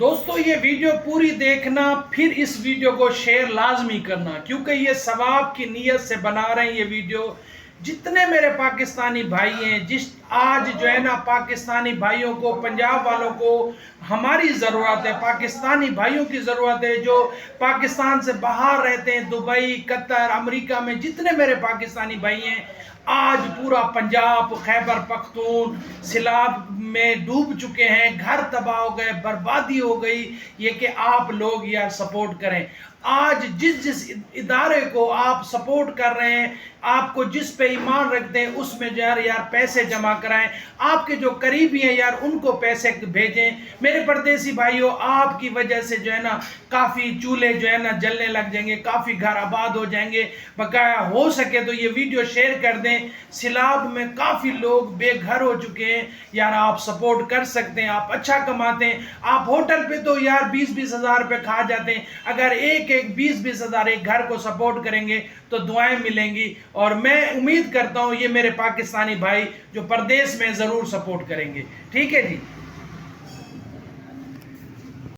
دوستو یہ ویڈیو پوری دیکھنا، پھر اس ویڈیو کو شیئر لازمی کرنا، کیونکہ یہ ثواب کی نیت سے بنا رہے ہیں یہ ویڈیو۔ جتنے میرے پاکستانی بھائی ہیں، آج جو ہے نا پاکستانی بھائیوں کو، پنجاب والوں کو ہماری ضرورت ہے، پاکستانی بھائیوں کی ضرورت ہے جو پاکستان سے باہر رہتے ہیں، دبئی، قطر، امریکہ میں جتنے میرے پاکستانی بھائی ہیں، آج پورا پنجاب، خیبر پختون سیلاب میں ڈوب چکے ہیں، گھر تباہ ہو گئے، بربادی ہو گئی۔ یہ کہ آپ لوگ یار سپورٹ کریں۔ آج جس ادارے کو آپ سپورٹ کر رہے ہیں، آپ کو جس پہ ایمان رکھتے ہیں، اس میں یار پیسے جمع کرائیں۔ آپ کے جو قریبی ہیں یار ان کو پیسے بھیجیں۔ میرے پردیسی بھائیوں، آپ کی وجہ سے جو ہے نا کافی چولہے جو ہے نا جلنے لگ جائیں گے، کافی گھر آباد ہو جائیں گے۔ بقایا ہو سکے تو یہ ویڈیو شیئر کر دیں۔ سیلاب میں کافی لوگ بے گھر ہو چکے ہیں، یار آپ سپورٹ کر سکتے ہیں، آپ اچھا کماتے ہیں۔ آپ ہوٹل پہ تو یار 20-20 ہزار روپے کھا جاتے ہیں، اگر ایک 20-20 ہزار ایک گھر کو سپورٹ کریں گے تو دعائیں ملیں گی، اور میں امید کرتا ہوں یہ میرے پاکستانی بھائی جو پردیس میں ضرور سپورٹ کریں گے۔ ٹھیک ہے جی۔